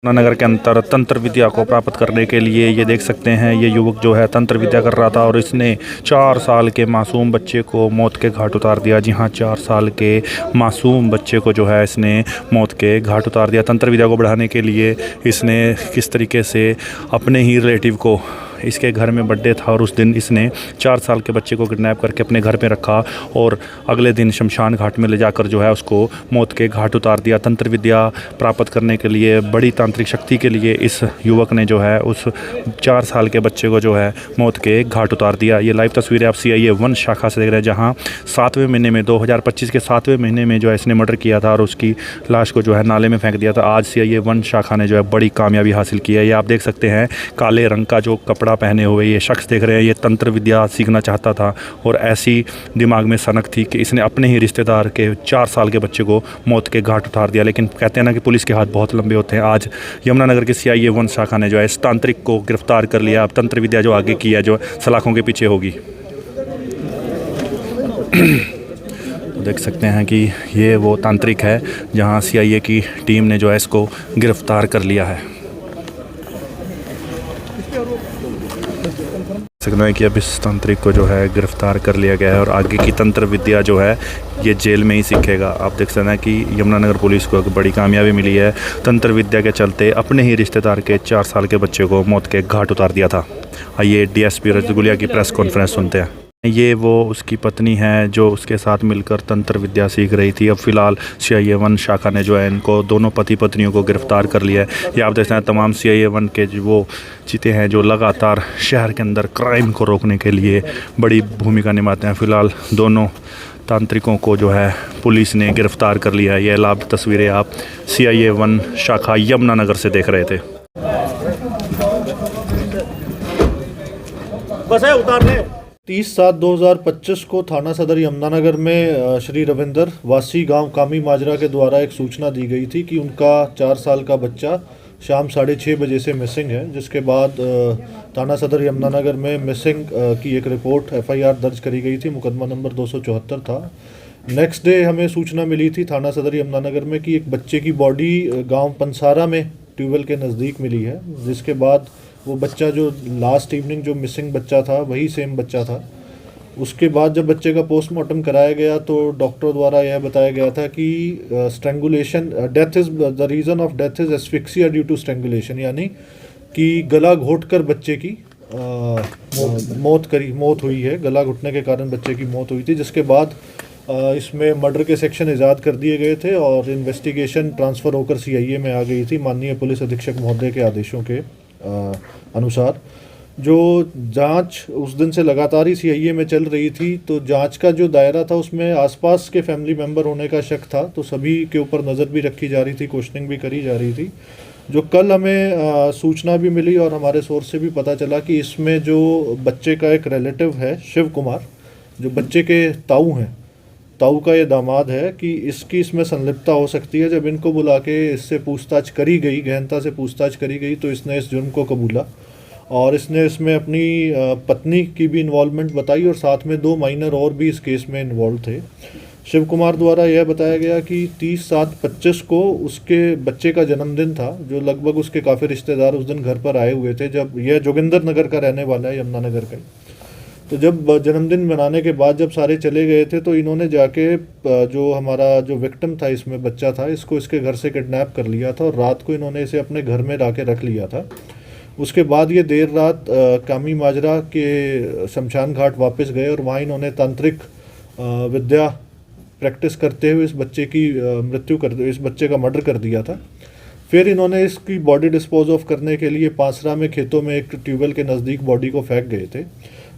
नगर के अंतर तंत्र विद्या को प्राप्त करने के लिए ये देख सकते हैं, ये युवक जो है तंत्र विद्या कर रहा था और इसने 4 साल के मासूम बच्चे को मौत के घाट उतार दिया। जी हाँ, 4 साल के मासूम बच्चे को जो है इसने मौत के घाट उतार दिया। तंत्र विद्या को बढ़ाने के लिए इसने किस तरीके से अपने ही रिलेटिव को, इसके घर में बर्थडे था और उस दिन इसने 4 साल के बच्चे को किडनैप करके अपने घर पे रखा और अगले दिन शमशान घाट में ले जाकर जो है उसको मौत के घाट उतार दिया। तंत्र विद्या प्राप्त करने के लिए, बड़ी तांत्रिक शक्ति के लिए इस युवक ने जो है उस 4 साल के बच्चे को जो है मौत के घाट उतार दिया। ये लाइव तस्वीरें आप CIA 1 शाखा से देख रहे हैं, जहाँ 7वें महीने में 2025 के 7वें महीने में जो है इसने मर्डर किया था और उसकी लाश को जो है नाले में फेंक दिया था। आज CIA 1 शाखा ने जो है बड़ी कामयाबी हासिल की है। ये आप देख सकते हैं, काले रंग का जो कपड़ा पहने हुए ये शख्स देख रहे हैं, ये तंत्र विद्या सीखना चाहता था और ऐसी दिमाग में सनक थी कि इसने अपने ही रिश्तेदार के 4 साल के बच्चे को मौत के घाट उतार दिया। लेकिन कहते हैं ना कि पुलिस के हाथ बहुत लंबे होते हैं। आज यमुनानगर के CIA 1 शाखा ने जो है इस तांत्रिक को गिरफ्तार कर लिया। अब तंत्र विद्या जो आगे की है जो सलाखों के पीछे होगी। तो देख सकते हैं कि ये वो तांत्रिक है जहां CIA की टीम ने जो है इसको गिरफ्तार कर लिया है। सकते हैं कि अब इस तांत्रिक को जो है गिरफ्तार कर लिया गया है और आगे की तंत्र विद्या जो है ये जेल में ही सीखेगा। आप देख सकते हैं कि यमुनानगर पुलिस को एक बड़ी कामयाबी मिली है। तंत्र विद्या के चलते अपने ही रिश्तेदार के 4 साल के बच्चे को मौत के घाट उतार दिया था। आइए DSP रजगुलिया की प्रेस कॉन्फ्रेंस सुनते हैं। ये वो उसकी पत्नी है जो उसके साथ मिलकर तंत्र विद्या सीख रही थी। अब फिलहाल CIA 1 शाखा ने जो है इनको दोनों पति पत्नियों को गिरफ्तार कर लिया है। ये आप देखते हैं तमाम CIA 1 के जो वो चीते हैं जो लगातार शहर के अंदर क्राइम को रोकने के लिए बड़ी भूमिका निभाते हैं। फिलहाल दोनों तांत्रिकों को जो है पुलिस ने गिरफ्तार कर लिया है। ये लाइव तस्वीरें आप CIA 1 शाखा यमुनानगर से देख रहे थे। बस है उतारने। 30/7/2025 को थाना सदर यमुनानगर में श्री रविंदर वासी गांव कामी माजरा के द्वारा एक सूचना दी गई थी कि उनका 4 साल का बच्चा शाम 6:30 बजे से मिसिंग है, जिसके बाद थाना सदर यमुनानगर में मिसिंग की एक रिपोर्ट FIR दर्ज करी गई थी। मुकदमा नंबर 274 था। नेक्स्ट डे हमें सूचना मिली थी थाना सदर यमुनानगर में कि एक बच्चे की बॉडी गाँव पंसारा में ट्यूबवेल के नज़दीक मिली है, जिसके बाद वो बच्चा जो लास्ट इवनिंग जो मिसिंग बच्चा था वही सेम बच्चा था। उसके बाद जब बच्चे का पोस्टमार्टम कराया गया तो डॉक्टर द्वारा यह बताया गया था कि strangulation death is the reason of death is asphyxia due to strangulation, यानी कि गला घोंटकर बच्चे की मौत हुई है। गला घुटने के कारण बच्चे की मौत हुई थी, जिसके बाद इसमें मर्डर के सेक्शन इजाद कर दिए गए थे और इन्वेस्टिगेशन ट्रांसफ़र होकर CIA में आ गई थी माननीय पुलिस अधीक्षक महोदय के आदेशों के अनुसार। जो जांच उस दिन से लगातार ही CIA में चल रही थी, तो जांच का जो दायरा था उसमें आसपास के फैमिली मेंबर होने का शक था, तो सभी के ऊपर नज़र भी रखी जा रही थी, क्वेश्चनिंग भी करी जा रही थी। जो कल हमें सूचना भी मिली और हमारे सोर्स से भी पता चला कि इसमें जो बच्चे का एक रिलेटिव है शिव कुमार, जो बच्चे के ताऊ हैं, ताऊ का ये दामाद है, कि इसकी इसमें संलिप्तता हो सकती है। जब इनको बुला के इससे पूछताछ करी गई, गहनता से पूछताछ करी गई, तो इसने इस जुर्म को कबूला और इसने इसमें अपनी पत्नी की भी इन्वॉल्वमेंट बताई और साथ में 2 माइनर और भी इस केस में इन्वॉल्व थे। शिव कुमार द्वारा यह बताया गया कि 30/7/25 को उसके बच्चे का जन्मदिन था, जो लगभग उसके काफ़ी रिश्तेदार उस दिन घर पर आए हुए थे। जब यह जोगिंदर नगर का रहने वाला है, यमुनानगर का। तो जब जन्मदिन मनाने के बाद जब सारे चले गए थे, तो इन्होंने जाके जो हमारा जो विक्टिम था, इसमें बच्चा था, इसको इसके घर से किडनैप कर लिया था और रात को इन्होंने इसे अपने घर में लाके रख लिया था। उसके बाद ये देर रात कामी माजरा के शमशान घाट वापस गए और वहाँ इन्होंने तांत्रिक विद्या प्रैक्टिस करते हुए इस बच्चे की इस बच्चे का मर्डर कर दिया था। फिर इन्होंने इसकी बॉडी डिस्पोज ऑफ करने के लिए पांसरा में खेतों में एक ट्यूबवेल के नज़दीक बॉडी को फेंक गए थे।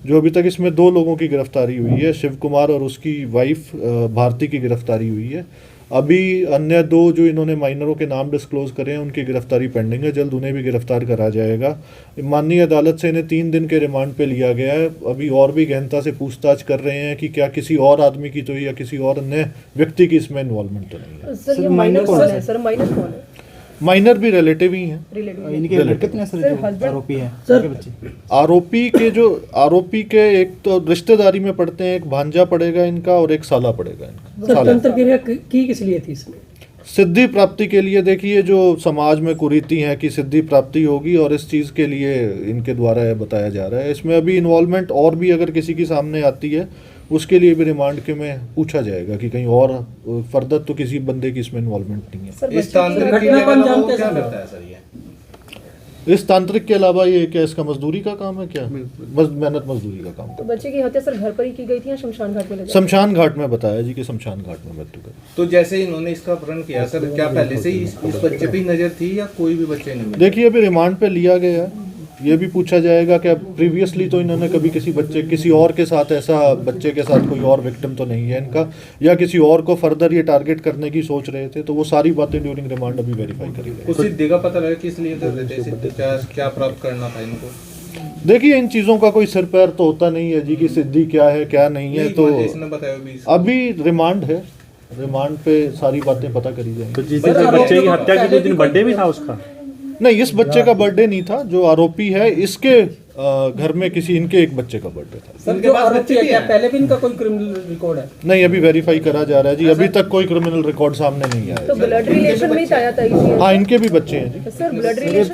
जो अभी तक इसमें 2 लोगों की गिरफ्तारी हुई है, शिव कुमार और उसकी वाइफ भारती की गिरफ्तारी हुई है। अभी अन्य 2 जो इन्होंने माइनरों के नाम डिस्क्लोज करे हैं, उनकी गिरफ्तारी पेंडिंग है। जल्द उन्हें भी गिरफ्तार करा जाएगा। माननीय अदालत से इन्हें 3 दिन के रिमांड पे लिया गया है। अभी और भी गहनता से पूछताछ कर रहे हैं कि क्या किसी और आदमी की तो या किसी और अन्य व्यक्ति की इसमें इन्वॉल्वमेंट तो नहीं है। सर, ये माइनर कौन है? सर, माइनर कौन है? माइनर भी रिलेटिव ही हैं। इनके लड़के कितने सर जो आरोपी हैं? सर, बच्चे आरोपी के एक तो रिश्तेदारी में पड़ते हैं, एक भांजा पड़ेगा इनका और एक साला पड़ेगा इनका। सर, तंत्र क्रिया की किस लिए थी इसमें? सिद्धि प्राप्ति के लिए देखिए, जो समाज में कुरीति हैं कि सिद्धि प्राप्ति होगी, और इस चीज़ के लिए इनके द्वारा यह बताया जा रहा है। इसमें अभी इन्वॉल्वमेंट और भी अगर किसी की सामने आती है, उसके लिए भी रिमांड के में पूछा जाएगा कि कहीं और फर्दर तो किसी बंदे की इसमें इन्वॉल्वमेंट नहीं है। इस तांत्रिक के अलावा वो क्या करता है सर ये? इस तांत्रिक के अलावा ये क्या इसका मजदूरी का काम है क्या? बस मेहनत मजदूरी का काम। तो बच्चे की हत्या सर घर पर ही की गई थी या शमशान घाट में ले जाकर? शमशान घाट में बताया जी कि शमशान घाट में मृत्यु गई। तो जैसे इन्होंने इसका अपहरण किया सर, क्या पहले से ही इस बच्चे पे ही नजर थी या कोई भी बच्चे नहीं मिले? देखिए अभी रिमांड पे लिया गया है, ये भी पूछा जाएगा कि प्रीवियसली तो इन्होंने कभी किसी और के साथ ऐसा, बच्चे के साथ कोई और विक्टिम तो नहीं है इनका, या किसी और को फर्दर ये टारगेट करने की सोच रहे थे, तो वो सारी बातें ड्यूरिंग रिमांड अभी वेरीफाई करी जाएगी। उस सिद्धि का पता लगा किस लिए कर रहे थे, सिद्धि क्या प्राप्त करना था इनको? देखिए इन चीज़ों का कोई सिर पैर तो होता नहीं है जी कि सिद्धि क्या है क्या नहीं है, तो इसने बताया भी अभी रिमांड है, रिमांड पे सारी बातें पता करी जाएंगी। तो जिस दिन बच्चे की हत्या की, जिस दिन बर्थडे भी था उसका? नहीं, इस बच्चे का बर्थडे नहीं था, जो आरोपी है इसके घर में किसी इनके एक बच्चे का बर्थडे था। सर जो आरोपी है क्या पहले भी इनका कोई क्रिमिनल रिकॉर्ड है? नहीं, अभी वेरीफाई करा जा रहा है जी, अभी तक कोई क्रिमिनल रिकॉर्ड सामने नहीं आया। तो ब्लड रिलेशन में ही आया था इसी? हाँ, इनके भी बच्चे हैं जी। Sir blood relation